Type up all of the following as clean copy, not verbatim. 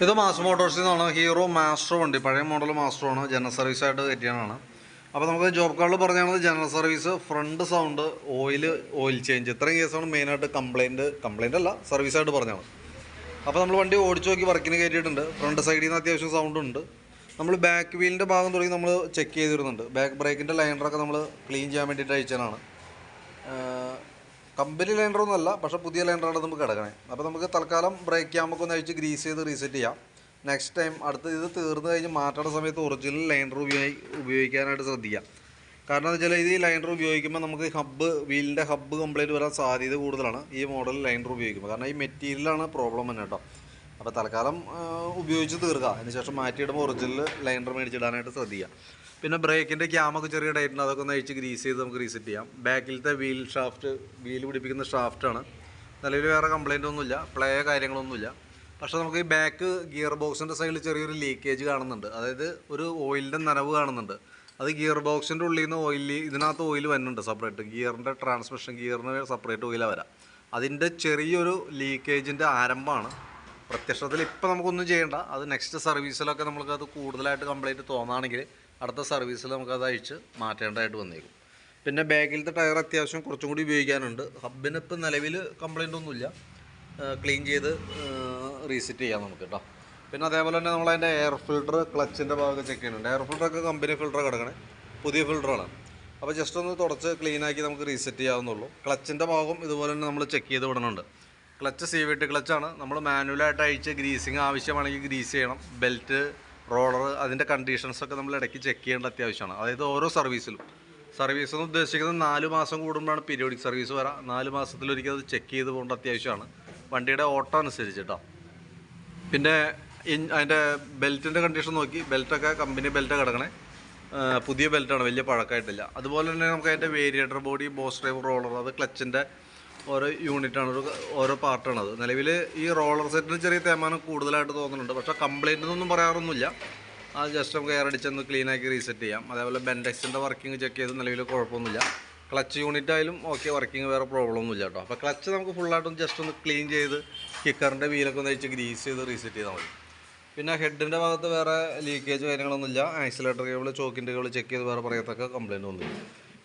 ഇത് മാസ് മോട്ടോഴ്സിൽ നിന്നാണ്. Hero master വണ്ടി, പഴയ മോഡൽ മാസ്റ്ററാണ്, ജനറൽ സർവീസായിട്ട് കയറ്റിയാണ്. അപ്പോൾ നമുക്ക് ജോബ് കാർഡിൽ പറഞ്ഞാൽ general service, front sound, oil change, ഇത്രയും കേസാണ് മെയിനായിട്ട് കംപ്ലയിൻ്റ് അല്ല, സർവീസായിട്ട് പറഞ്ഞാണ്. അപ്പോൾ നമ്മൾ വണ്ടി ഓടിച്ച് നോക്കി വർക്കിന് കയറ്റിയിട്ടുണ്ട്. ഫ്രണ്ട് സൈഡിൽ നിന്ന് അത്യാവശ്യം സൗണ്ട് ഉണ്ട്. നമ്മൾ ബാക്ക് വീലിൻ്റെ ഭാഗം തുടങ്ങി നമ്മൾ ചെക്ക് ചെയ്തിരുന്നുണ്ട്. ബാക്ക് ബ്രേക്കിൻ്റെ ലൈനറൊക്കെ നമ്മൾ ക്ലീൻ ചെയ്യാൻ വേണ്ടിയിട്ട് അയച്ചതാണ്. കമ്പനി ലൈനറൊന്നും അല്ല, പക്ഷേ പുതിയ ലൈനറാണ് നമുക്ക് കിടക്കണേ. അപ്പോൾ നമുക്ക് തൽക്കാലം ബ്രേക്ക് ക്യാമ്പൊക്കെ ഒന്ന് അഴിച്ച് ഗ്രീസ് ചെയ്ത് റീസെറ്റ് ചെയ്യാം. നെക്സ്റ്റ് ടൈം അടുത്ത് ഇത് തീർന്നു കഴിഞ്ഞ് മാറ്റേണ്ട സമയത്ത് ഒറിജിനൽ ലൈനർ ഉപയോഗിക്കാനായിട്ട് ശ്രദ്ധിക്കാം. കാരണം എന്താ വെച്ചാൽ ഇത് ഈ ലൈനർ ഉപയോഗിക്കുമ്പോൾ നമുക്ക് വീലിൻ്റെ ഹബ്ബ് കംപ്ലൈൻറ്റ് വരാൻ സാധ്യത കൂടുതലാണ് ഈ മോഡൽ ലൈനർ ഉപയോഗിക്കുമ്പോൾ. കാരണം ഈ മെറ്റീരിയലാണ് പ്രോബ്ലം തന്നെ കേട്ടോ. അപ്പോൾ തൽക്കാലം ഉപയോഗിച്ച് തീർക്കുക. അതിനുശേഷം മാറ്റിയിടുമ്പോൾ ഒറിജിനൽ ലൈനർ മേടിച്ചിടാനായിട്ട് ശ്രദ്ധിക്കുക. പിന്നെ ബ്രേക്കിൻ്റെ ക്യാമൊക്കെ ചെറിയ ടൈറ്റുണ്ട്, അതൊക്കെ ഒന്ന് അഴിച്ച് ഗ്രീസ് ചെയ്ത് നമുക്ക് റീസെറ്റ് ചെയ്യാം. ബാക്കിലത്തെ വീൽ പിടിപ്പിക്കുന്ന ഷാഫ്റ്റാണ്. നിലവിൽ വേറെ കംപ്ലൈൻ്റ് ഒന്നുമില്ല, കാര്യങ്ങളൊന്നുമില്ല. പക്ഷേ നമുക്ക് ഈ ബാക്ക് ഗിയർ ബോക്സിൻ്റെ സൈഡിൽ ചെറിയൊരു ലീക്കേജ് കാണുന്നുണ്ട്. അതായത് ഒരു ഓയിലിൻ്റെ നനവ് കാണുന്നുണ്ട്. അത് ഗിയർ ബോക്സിൻ്റെ ഉള്ളിൽ നിന്ന് ഇതിനകത്ത് ഓയിൽ വരുന്നുണ്ട് സെപ്പറേറ്റ്. ഗിയറിൻ്റെ ഗിയറിന് സെപ്പറേറ്റ് ഓയിലാണ് വരാം. അതിൻ്റെ ചെറിയൊരു ലീക്കേജിൻ്റെ ആരംഭമാണ്. പ്രത്യക്ഷത്തിൽ ഇപ്പോൾ നമുക്കൊന്നും ചെയ്യേണ്ട. അത് നെക്സ്റ്റ് സർവീസിലൊക്കെ നമുക്കത് കൂടുതലായിട്ട് കംപ്ലൈൻറ്റ് തോന്നുകയാണെങ്കിൽ അടുത്ത സർവീസിൽ നമുക്കത് അഴിച്ച് മാറ്റേണ്ടതായിട്ട് വന്നേക്കും. പിന്നെ ബാക്കിലത്തെ ടയർ അത്യാവശ്യം കുറച്ചും കൂടി ഉപയോഗിക്കാനുണ്ട്. ഹബ്ബിന് ഇപ്പോൾ നിലവിൽ കംപ്ലൈൻ്റ് ഒന്നുമില്ല. ക്ലീൻ ചെയ്ത് റീസെറ്റ് ചെയ്യാം നമുക്ക് കേട്ടോ. പിന്നെ അതേപോലെ തന്നെ നമ്മളതിൻ്റെ എയർ ഫിൽട്ടർ, ക്ലച്ചിൻ്റെ ഭാഗമൊക്കെ ചെക്ക് ചെയ്യുന്നുണ്ട്. എയർ ഫിൽട്ടറൊക്കെ കമ്പനി ഫിൽട്ടർ കിടക്കണേ, പുതിയ ഫിൽട്ടറാണ്. അപ്പോൾ ജസ്റ്റ് ഒന്ന് തുടച്ച് ക്ലീനാക്കി നമുക്ക് റീസെറ്റ് ചെയ്യാവുന്നുള്ളൂ. ക്ലച്ചിൻ്റെ ഭാഗം ഇതുപോലെ തന്നെ നമ്മൾ ചെക്ക് ചെയ്ത് വിടണുണ്ട്. Clutch CVT ക്ലച്ചാണ്. നമ്മൾ മാനുവലായിട്ട് അഴിച്ച് ഗ്രീസിങ് ആവശ്യമാണെങ്കിൽ ഗ്രീസ് ചെയ്യണം. ബെൽറ്റ്, റോളർ, അതിൻ്റെ കണ്ടീഷൻസൊക്കെ നമ്മൾ ഇടയ്ക്ക് ചെക്ക് ചെയ്യേണ്ട അത്യാവശ്യമാണ്. അതായത് ഓരോ സർവീസിലും. സർവീസ് എന്ന് ഉദ്ദേശിക്കുന്നത് 4 മാസം കൂടുമ്പോഴാണ് പീരിയോഡിക് സർവീസ് വരാം. 4 മാസത്തിലൊരിക്കൽ അത് ചെക്ക് ചെയ്ത് പോകേണ്ട അത്യാവശ്യമാണ്, വണ്ടിയുടെ ഓട്ടം അനുസരിച്ച് കേട്ടോ. പിന്നെ അതിൻ്റെ ബെൽറ്റിൻ്റെ കണ്ടീഷൻ നോക്കി. ബെൽറ്റൊക്കെ കമ്പനി ബെൽറ്റ് കിടക്കണേ, പുതിയ ബെൽറ്റാണ്, വലിയ പഴക്കമായിട്ടില്ല. അതുപോലെ തന്നെ നമുക്ക് അതിൻ്റെ variator body, boss drive, roller, അത് ക്ലച്ചിൻ്റെ ഓരോ യൂണിറ്റാണ്, ഓരോ പാർട്ടാണത്. നിലവിൽ ഈ റോളർ സെറ്റിന് ചെറിയ തേമാനം കൂടുതലായിട്ട് തോന്നുന്നുണ്ട്. പക്ഷേ കംപ്ലൈൻറ്റ് ഒന്നും പറയാറൊന്നുമില്ല. അത് ജസ്റ്റ് നമുക്ക് എയർ അടിച്ചൊന്ന് ക്ലീനാക്കി റീസെറ്റ് ചെയ്യാം. അതേപോലെ ബെൻഡെക്സിൻ്റെ വർക്കിംഗ് ചെക്ക് ചെയ്ത് നിലവിൽ കുഴപ്പമൊന്നുമില്ല. ക്ലച്ച് യൂണിറ്റ് ആയാലും ഓക്കെ, വർക്കിംഗ് വേറെ പ്രോബ്ലം ഒന്നുമില്ല കേട്ടോ. അപ്പോൾ ക്ലച്ച് നമുക്ക് ഫുള്ളായിട്ടൊന്ന് ജസ്റ്റ് ഒന്ന് ക്ലീൻ ചെയ്ത് കിക്കറിൻ്റെ വീലൊക്കെ ഒന്ന് അഴിച്ച് ഗ്രീസ് ചെയ്ത് റീസെറ്റ് ചെയ്താൽ മതി. പിന്നെ ഹെഡിൻ്റെ ഭാഗത്ത് വേറെ ലീക്കേജ് കാര്യങ്ങളൊന്നുമില്ല. ആക്സിലേറ്റർ കേബിൾ, ചോക്കിൻ്റെ കേബിൾ ചെക്ക് ചെയ്ത് വേറെ പറയത്തക്ക കംപ്ലൈൻറ്റ് ഒന്നുമില്ല.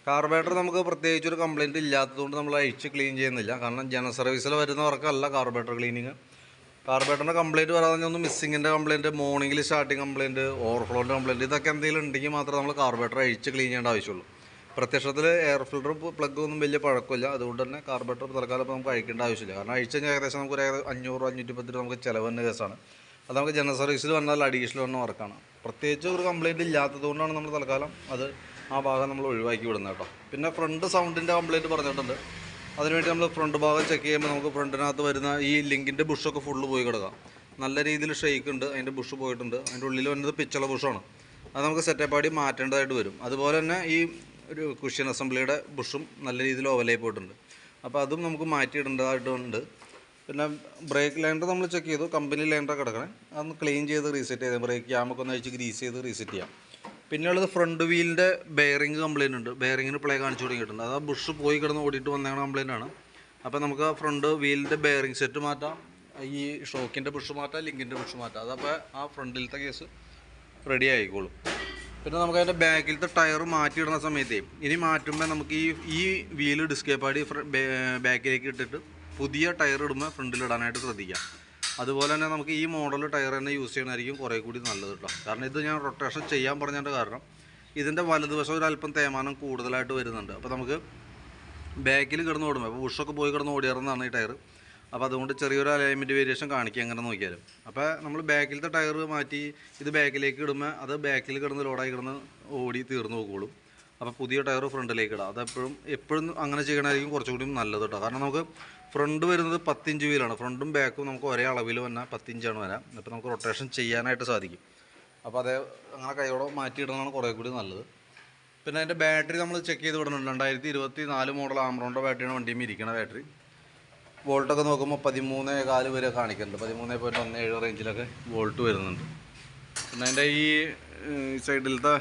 കാർബറേറ്റർ നമുക്ക് പ്രത്യേകിച്ച് ഒരു കംപ്ലൈൻറ്റ് ഇല്ലാത്തതുകൊണ്ട് നമ്മൾ അഴിച്ച് ക്ലീൻ ചെയ്യുന്നില്ല. കാരണം ജനറൽ സർവീസിൽ വരുന്നവർക്കല്ല കാർബറേറ്റർ ക്ലീനിങ്. കാർബറേറ്ററിൻ്റെ കംപ്ലൈൻറ്റ് വരാതെ ഒന്ന് മിസ്സിങ്ങിൻ്റെ കംപ്ലൈൻറ്റ്, മോർണിംഗിൽ സ്റ്റാർട്ടിങ് കംപ്ലൈൻറ്റ്, ഓവർഫ്ലോൻ്റെ കംപ്ലൈൻറ്റ്, ഇതൊക്കെ എന്തെങ്കിലും ഉണ്ടെങ്കിൽ മാത്രമേ നമ്മൾ കാർബറേറ്റർ അഴിച്ച് ക്ലീൻ ചെയ്യേണ്ട ആവശ്യമുള്ളൂ. പ്രത്യക്ഷത്തിൽ എയർ ഫിൽറ്ററും പ്ലഗും ഒന്നും വലിയ പഴക്കമില്ല. അതുകൊണ്ട് തന്നെ കാർബറേറ്റർ തൽക്കാലം ഇപ്പോൾ നമുക്ക് അഴിക്കേണ്ട ആവശ്യമില്ല. കാരണം അഴിച്ച് കഴിഞ്ഞാൽ ഏകദേശം നമുക്ക് ഒരു 500-510 നമുക്ക് ചിലവ് തന്നെ കേസാണ്. അത് നമുക്ക് ജനറൽ സർവീസിൽ വന്നാൽ അഡീഷണൽ വന്ന വർക്കാണ്. പ്രത്യേകിച്ച് ഒരു കംപ്ലൈൻറ്റ് ഇല്ലാത്തതുകൊണ്ടാണ് നമ്മൾ തൽക്കാലം അത് ആ ഭാഗം നമ്മൾ ഒഴിവാക്കി വിടുന്നത് കേട്ടോ. പിന്നെ ഫ്രണ്ട് സൗണ്ടിൻ്റെ കംപ്ലൈൻറ്റ് പറഞ്ഞിട്ടുണ്ട്. അതിനുവേണ്ടി നമ്മൾ ഫ്രണ്ട് ഭാഗം ചെക്ക് ചെയ്യുമ്പോൾ നമുക്ക് ഫ്രണ്ടിനകത്ത് വരുന്ന ഈ ലിങ്കിൻ്റെ ബുഷൊക്കെ ഫുള്ള് പോയി കിടക്കാം. നല്ല രീതിയിൽ ഷെയ്ക്ക് ഉണ്ട്, അതിൻ്റെ ബുഷ് പോയിട്ടുണ്ട്. അതിൻ്റെ ഉള്ളിൽ വരുന്നത് പിച്ചുള്ള ബുഷാണ്. അത് നമുക്ക് സെറ്റപ്പാടി മാറ്റേണ്ടതായിട്ട് വരും. അതുപോലെ തന്നെ ഈ ഒരു കുഷ്യൻ അസംബ്ലിയുടെ ബുഷും നല്ല രീതിയിൽ ഓവലായി പോയിട്ടുണ്ട്. അപ്പോൾ അതും നമുക്ക് മാറ്റിയിടേണ്ടതായിട്ടുണ്ട്. പിന്നെ ബ്രേക്ക് ലൈനർ നമ്മൾ ചെക്ക് ചെയ്തു, കമ്പനി ലൈനർ കിടക്കണേ, അതൊന്ന് ക്ലീൻ ചെയ്ത് റീസെറ്റ് ചെയ്ത് ബ്രേക്ക് ക്യാമൊക്കെ ഒന്ന് അഴിച്ച് ഗ്രീസ് ചെയ്ത് റീസെറ്റ് ചെയ്യാം. പിന്നെയുള്ളത് ഫ്രണ്ട് വീലിൻ്റെ ബെയറിംഗ് കംപ്ലയിൻ്റ് ഉണ്ട്. ബെയറിങ്ങിന് പ്ലേ കാണിച്ചു തുടങ്ങിയിട്ടുണ്ട്. അത് ബുഷ് പോയി കിടന്ന് ഓടിയിട്ട് വന്നതാണ് കംപ്ലയിൻ്റ് ആണ്. അപ്പോൾ നമുക്ക് ഫ്രണ്ട് വീലിൻ്റെ ബെയറിംഗ് സെറ്റ് മാറ്റാം, ഈ ഷോക്കിൻ്റെ ബുഷ് മാറ്റാം, ലിങ്കിൻ്റെ ബുഷ് മാറ്റാം. അതപ്പോൾ ആ ഫ്രണ്ടിലത്തെ കേസ് റെഡി ആയിക്കോളും. പിന്നെ നമുക്ക് അതിൻ്റെ ബാക്കിലത്തെ ടയർ മാറ്റിയിടുന്ന സമയത്തേ ഇനി മാറ്റുമ്പോൾ നമുക്ക് ഈ വീല് ഡിസ്കേപ്പാടി ബാക്കിലേക്ക് ഇട്ടിട്ട് പുതിയ ടയർ ഇടുമ്പോൾ ഫ്രണ്ടിലിടാനായിട്ട് ശ്രദ്ധിക്കാം. അതുപോലെ തന്നെ നമുക്ക് ഈ മോഡൽ ടയർ തന്നെ യൂസ് ചെയ്യണമായിരിക്കും കുറേ കൂടി നല്ലത് കേട്ടോ. കാരണം ഇത് ഞാൻ റൊട്ടേഷൻ ചെയ്യാൻ പറഞ്ഞതിൻ്റെ കാരണം ഇതിൻ്റെ വലതുവശം ഒരു അല്പം തേമാനം കൂടുതലായിട്ട് വരുന്നുണ്ട്. അപ്പോൾ നമുക്ക് ബാക്കിൽ കിടന്ന് ഓടുമ്പോൾ അപ്പോൾ ബുഷൊക്കെ പോയി കിടന്ന് ഓടിയിറന്നതാണ് ഈ ടയർ. അപ്പോൾ അതുകൊണ്ട് ചെറിയൊരു അലൈൻമെൻറ്റ് വേരിയേഷൻ കാണിക്കുക എങ്ങനെ നോക്കിയാലും. അപ്പോൾ നമ്മൾ ബാക്കിലത്തെ ടയർ മാറ്റി ഇത് ബാക്കിലേക്ക് ഇടുമ്പോൾ അത് ബാക്കിൽ കിടന്ന് ലോഡായി കിടന്ന് ഓടി തീർന്നു പോകുള്ളൂ. അപ്പോൾ പുതിയ ടയർ ഫ്രണ്ടിലേക്ക് ഇടാം. എപ്പോഴും അങ്ങനെ ചെയ്യണമായിരിക്കും കുറച്ചുകൂടി നല്ലത് കേട്ടോ. കാരണം നമുക്ക് ഫ്രണ്ട് വരുന്നത് 10 ഇഞ്ച് വീലാണ്. ഫ്രണ്ടും ബാക്കും നമുക്ക് ഒരേ അളവിൽ വന്നാൽ 10 ഇഞ്ചാണ് വരാം. അപ്പോൾ നമുക്ക് റൊട്ടേഷൻ ചെയ്യാനായിട്ട് സാധിക്കും. അപ്പോൾ അങ്ങനെ കൈയോടെ മാറ്റിയിടുന്നതാണ് കുറേ കൂടി നല്ലത്. പിന്നെ അതിൻ്റെ ബാറ്ററി നമ്മൾ ചെക്ക് ചെയ്ത് വിടുന്നുണ്ട്. 2024 മോഡൽ ആംറോണിൻ്റെ ബാറ്ററിയാണ് വണ്ടിയും ഇരിക്കണ ബാറ്ററി. വോൾട്ടൊക്കെ നോക്കുമ്പോൾ 13.4 വരെ കാണിക്കുന്നുണ്ട്. 13.17 റേഞ്ചിലൊക്കെ വോൾട്ട് വരുന്നുണ്ട്. പിന്നെ അതിൻ്റെ ഈ സൈഡിലത്തെ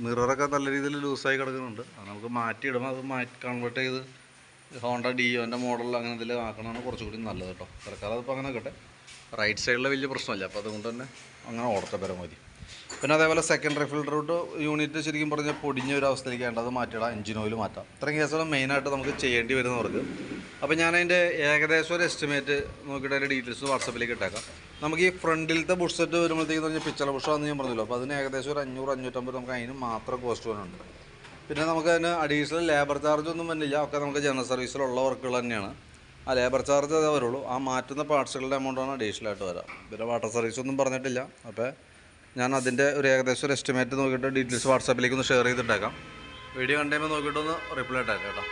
മിററൊക്കെ നല്ല രീതിയിൽ ലൂസായി കിടക്കുന്നുണ്ട്. അത് നമുക്ക് മാറ്റിയിടുമ്പോൾ അത് കൺവേർട്ട് ചെയ്ത് ഹോണ്ട ഡിയോൻ്റെ മോഡലിൽ അങ്ങനെ എന്തെങ്കിലും ആക്കണമാണ് കുറച്ചുകൂടി നല്ലത് കേട്ടോ. തൽക്കാലം അതിപ്പോൾ അങ്ങനെ കേട്ടെ. റൈറ്റ് സൈഡിൽ വലിയ പ്രശ്നമില്ല, അപ്പോൾ അതുകൊണ്ട് തന്നെ അങ്ങനെ ഓടത്തെ പേരെ മതി. പിന്നെ അതേപോലെ സെക്കൻഡറി ഫിൽട്ടർ യൂണിറ്റ് ശരിക്കും പറഞ്ഞാൽ പൊടിഞ്ഞ ഒരു അവസ്ഥയിലേക്ക് വേണ്ട, അത് മാറ്റിയിടാം, എഞ്ചിൻ ഓയിൽ മാറ്റാം. ഇത്രയും കേസുകൾ മെയിനായിട്ട് നമുക്ക് ചെയ്യേണ്ടി വരുന്നവർക്ക്. അപ്പോൾ ഞാനതിൻ്റെ ഏകദേശം ഒരു എസ്റ്റിമേറ്റ് നോക്കിയിട്ട് അതിൻ്റെ ഡീറ്റെയിൽസ് വാട്സപ്പിലേക്ക് ഇട്ടേക്കാം. നമുക്ക് ഈ ഫ്രണ്ടിലത്തെ ബുഷ് സെറ്റ് വരുമ്പോഴത്തേക്ക് പറഞ്ഞാൽ പിച്ചള ബുഷാണെന്ന് ഞാൻ പറഞ്ഞല്ലോ, അപ്പോൾ അതിന് ഏകദേശം ഒരു 500-550 നമുക്ക് അതിന് മാത്രം കോസ്റ്റ് വരുന്നുണ്ട്. പിന്നെ നമുക്ക് അതിന് അഡീഷണൽ ലേബർ ചാർജ് ഒന്നും വരുന്നില്ല, ഒക്കെ നമുക്ക് ജനറൽ സർവീസിലുള്ള വർക്കുകൾ തന്നെയാണ്. ആ ലേബർ ചാർജ് അതേ വരുള്ളൂ, ആ മാറ്റുന്ന പാർട്സുകളുടെ എമൗണ്ടാണ് അഡീഷണൽ ആയിട്ട് വരാം. പിന്നെ വാട്ടർ സർവീസ് ഒന്നും പറഞ്ഞിട്ടില്ല. അപ്പോൾ ഞാൻ അതിൻ്റെ ഒരു ഏകദേശം ഒരു എസ്റ്റിമേറ്റ് നോക്കിയിട്ട് ഡീറ്റെയിൽസ് വാട്സാപ്പിലേക്ക് ഒന്ന് ഷെയർ ചെയ്തിട്ടേക്കാം. വീഡിയോ കണ്ടുമ്പോൾ നോക്കിയിട്ടൊന്ന് റിപ്ലൈ ഇട്ടേക്കാം കേട്ടോ.